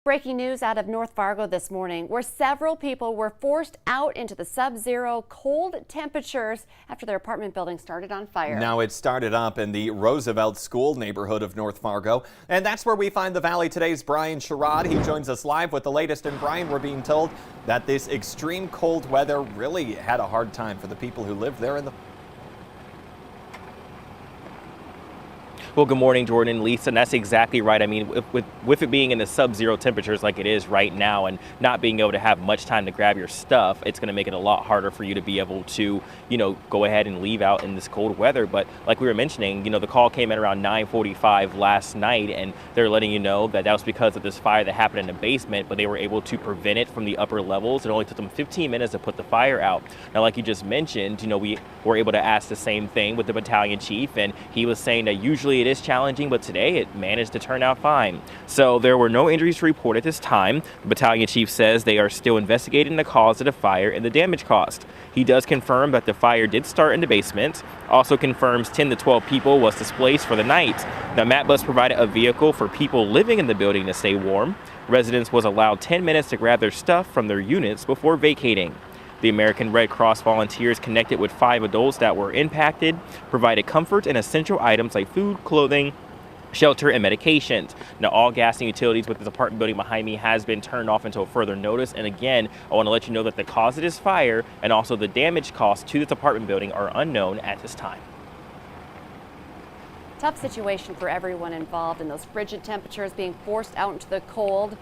Breaking news out of North Fargo this morning, where several people were forced out into the sub-zero cold temperatures after their apartment building started on fire. Now it started up in the Roosevelt School neighborhood of North Fargo, and that's where we find the Valley Today's Brian Sherrod. He joins us live with the latest. And Brian, we're being told that this extreme cold weather really had a hard time for the people who live there in the Well, good morning, Jordan and Lisa, and that's exactly right. I mean, with it being in the sub-zero temperatures like it is right now and not being able to have much time to grab your stuff, it's going to make it a lot harder for you to be able to, go ahead and leave out in this cold weather. But like we were mentioning, the call came in around 9:45 last night, and they're letting you know that was because of this fire that happened in the basement, but they were able to prevent it from the upper levels. It only took them 15 minutes to put the fire out. Now, like you just mentioned, we were able to ask the same thing with the battalion chief, and he was saying that usually it is challenging, but today it managed to turn out fine. So there were no injuries to report at this time. The battalion chief says they are still investigating the cause of the fire and the damage caused. He does confirm that the fire did start in the basement, also confirms 10 to 12 people was displaced for the night. Now, MatBus provided a vehicle for people living in the building to stay warm. Residents was allowed 10 minutes to grab their stuff from their units before vacating. The American Red Cross volunteers connected with 5 adults that were impacted, provided comfort and essential items like food, clothing, shelter, and medications. Now, all gas and utilities with this apartment building behind me has been turned off until further notice. And again, I want to let you know that the cause of this fire and also the damage cost to this apartment building are unknown at this time. Tough situation for everyone involved in those frigid temperatures, being forced out into the cold.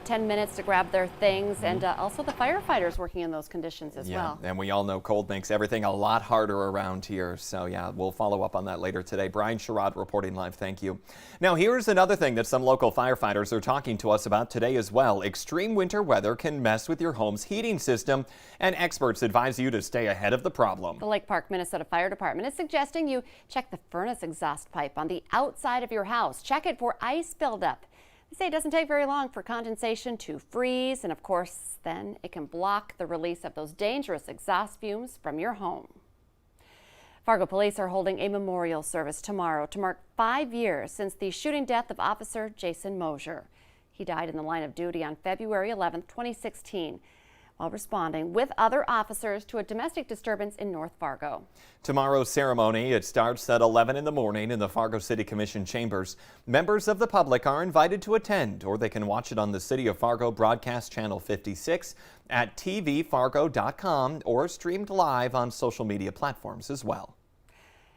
10 minutes to grab their things, and also the firefighters working in those conditions as well. And we all know cold makes everything a lot harder around here. So yeah, we'll follow up on that later today. Brian Sherrod reporting live. Thank you. Now, here's another thing that some local firefighters are talking to us about today as well. Extreme winter weather can mess with your home's heating system, and experts advise you to stay ahead of the problem. The Lake Park, Minnesota Fire Department is suggesting you check the furnace exhaust pipe on the outside of your house. Check it for ice buildup. They say it doesn't take very long for condensation to freeze, and of course, then it can block the release of those dangerous exhaust fumes from your home. Fargo police are holding a memorial service tomorrow to mark 5 years since the shooting death of Officer Jason Mosier. He died in the line of duty on February 11, 2016. While responding with other officers to a domestic disturbance in North Fargo. Tomorrow's ceremony, it starts at 11 in the morning in the Fargo City Commission chambers. Members of the public are invited to attend, or they can watch it on the City of Fargo Broadcast Channel 56 at tvfargo.com or streamed live on social media platforms as well.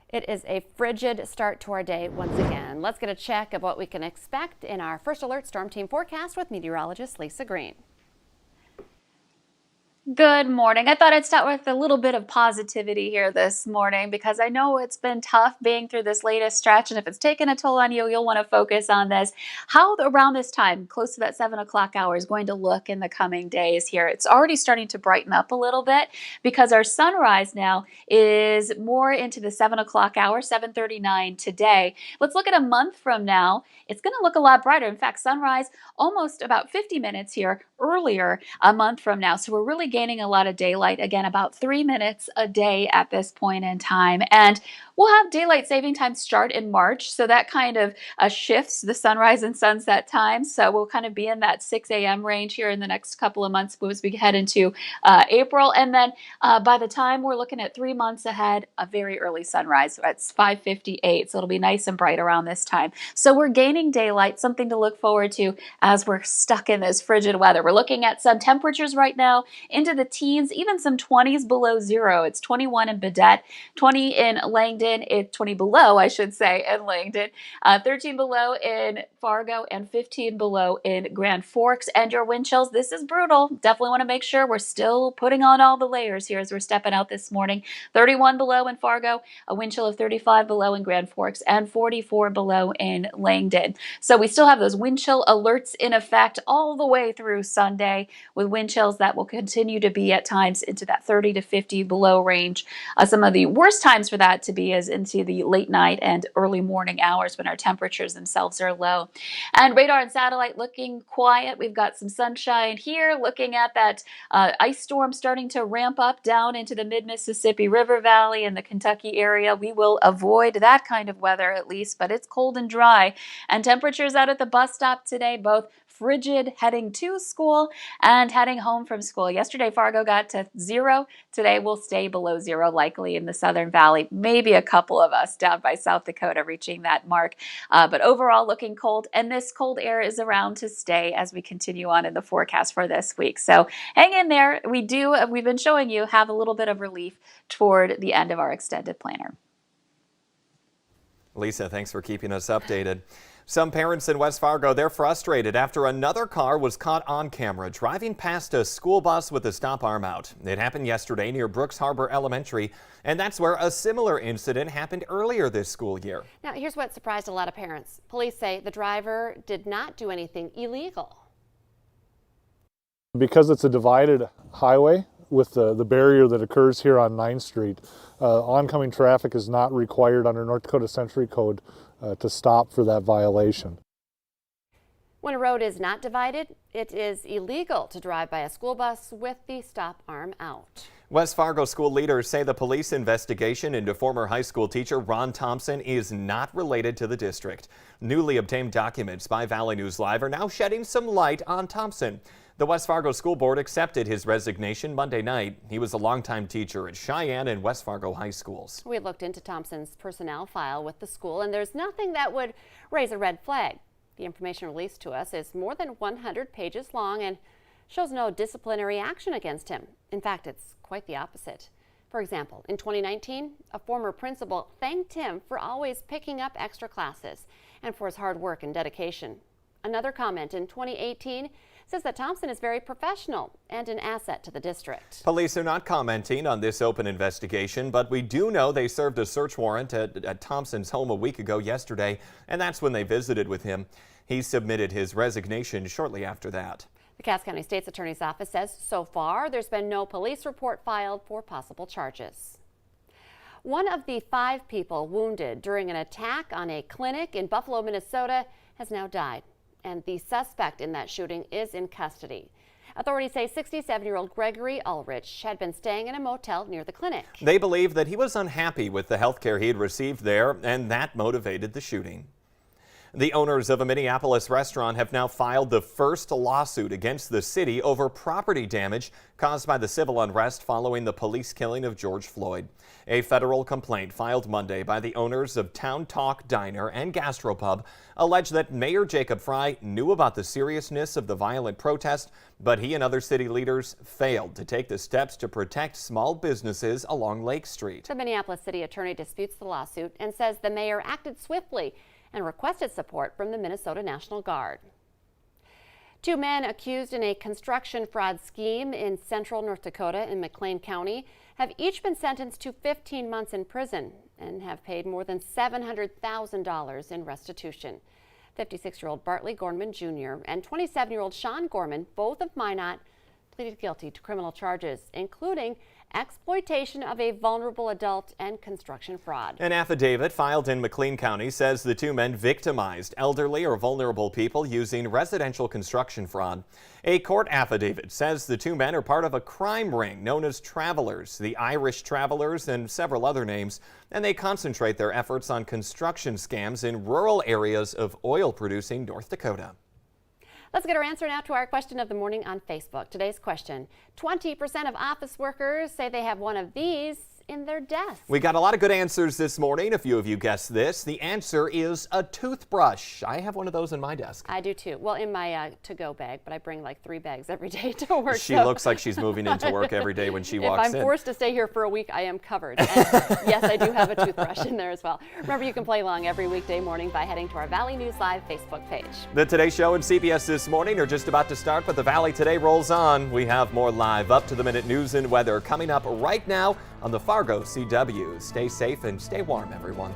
It is a frigid start to our day once again. Let's get a check of what we can expect in our First Alert Storm Team forecast with meteorologist Lisa Green. Good morning. I thought I'd start with a little bit of positivity here this morning because I know it's been tough being through this latest stretch, and if it's taken a toll on you, you'll want to focus on this. How around this time, close to that 7 o'clock hour, is going to look in the coming days here. It's already starting to brighten up a little bit because our sunrise now is more into the 7 o'clock hour, 7:39 today. Let's look at a month from now. It's going to look a lot brighter. In fact, sunrise almost about 50 minutes here earlier a month from now. So we're really gaining a lot of daylight, again, about 3 minutes a day at this point in time. And we'll have daylight saving time start in March. So that kind of shifts the sunrise and sunset time. So we'll kind of be in that 6 a.m. range here in the next couple of months as we head into April. And then by the time we're looking at 3 months ahead, a very early sunrise. It's 5:58. So it'll be nice and bright around this time. So we're gaining daylight, something to look forward to as we're stuck in this frigid weather. We're looking at some temperatures right now into the teens, even some 20s below zero. It's 21 in Baudette, 20 in Langdon, 20 below, I should say, in Langdon, 13 below in Fargo, and 15 below in Grand Forks. And your wind chills, this is brutal. Definitely want to make sure we're still putting on all the layers here as we're stepping out this morning. 31 below in Fargo, a wind chill of 35 below in Grand Forks, and 44 below in Langdon. So we still have those wind chill alerts in effect all the way through Sunday, with wind chills that will continue to be at times into that 30 to 50 below range. Some of the worst times for that to be is into the late night and early morning hours when our temperatures themselves are low. And radar and satellite looking quiet. We've got some sunshine here, looking at that ice storm starting to ramp up down into the mid-Mississippi River Valley and the Kentucky area. We will avoid that kind of weather at least, but it's cold and dry. And temperatures out at the bus stop today, both frigid heading to school and heading home from school. Yesterday, Fargo got to 0. Today, we'll stay below 0, likely in the Southern Valley. Maybe a couple of us down by South Dakota reaching that mark. But overall, looking cold. And this cold air is around to stay as we continue on in the forecast for this week. So hang in there. We've been showing you, have a little bit of relief toward the end of our extended planner. Lisa, thanks for keeping us updated. Some parents in West Fargo, they're frustrated after another car was caught on camera driving past a school bus with the stop arm out. It happened yesterday near Brooks Harbor Elementary, and that's where a similar incident happened earlier this school year. Now, here's what surprised a lot of parents. Police say the driver did not do anything illegal. Because it's a divided highway with the barrier that occurs here on 9th Street, oncoming traffic is not required under North Dakota Century Code to stop for that violation. When a road is not divided, it is illegal to drive by a school bus with the stop arm out. West Fargo school leaders say the police investigation into former high school teacher Ron Thompson is not related to the district. Newly obtained documents by Valley News Live are now shedding some light on Thompson. The West Fargo School Board accepted his resignation Monday night. He was a longtime teacher at Cheyenne and West Fargo high schools. We looked into Thompson's personnel file with the school, and there's nothing that would raise a red flag. The information released to us is more than 100 pages long and shows no disciplinary action against him. In fact, it's quite the opposite. For example, in 2019, a former principal thanked him for always picking up extra classes and for his hard work and dedication. Another comment in 2018 says that Thompson is very professional and an asset to the district. Police are not commenting on this open investigation, but we do know they served a search warrant at Thompson's home a week ago yesterday, and that's when they visited with him. He submitted his resignation shortly after that. The Cass County State's Attorney's Office says so far there's been no police report filed for possible charges. One of the 5 people wounded during an attack on a clinic in Buffalo, Minnesota has now died, and the suspect in that shooting is in custody. Authorities say 67-year-old Gregory Ulrich had been staying in a motel near the clinic. They believe that he was unhappy with the health care he had received there, and that motivated the shooting. The owners of a Minneapolis restaurant have now filed the first lawsuit against the city over property damage caused by the civil unrest following the police killing of George Floyd. A federal complaint filed Monday by the owners of Town Talk Diner and Gastropub alleged that Mayor Jacob Frey knew about the seriousness of the violent protest, but he and other city leaders failed to take the steps to protect small businesses along Lake Street. The Minneapolis city attorney disputes the lawsuit and says the mayor acted swiftly and requested support from the Minnesota National Guard. 2 men accused in a construction fraud scheme in central North Dakota in McLean County have each been sentenced to 15 months in prison and have paid more than $700,000 in restitution. 56-year-old Bartley Gorman Jr. and 27-year-old Sean Gorman, both of Minot, pleaded guilty to criminal charges, including exploitation of a vulnerable adult and construction fraud. An affidavit filed in McLean County says the 2 men victimized elderly or vulnerable people using residential construction fraud. A court affidavit says the 2 men are part of a crime ring known as Travelers, the Irish Travelers, and several other names, and they concentrate their efforts on construction scams in rural areas of oil-producing North Dakota. Let's get our answer now to our question of the morning on Facebook. Today's question: 20% of office workers say they have one of these in their desk. We got a lot of good answers this morning. A few of you guessed this. The answer is a toothbrush. I have one of those in my desk. I do too. Well, in my to-go bag, but I bring like 3 bags every day to work. She looks like she's moving into work every day when she walks in. If I'm forced to stay here for a week, I am covered. And yes, I do have a toothbrush in there as well. Remember, you can play along every weekday morning by heading to our Valley News Live Facebook page. The Today Show and CBS This Morning are just about to start, but the Valley Today rolls on. We have more live up-to-the-minute news and weather coming up right now on the Fargo CW. Stay safe and stay warm, everyone.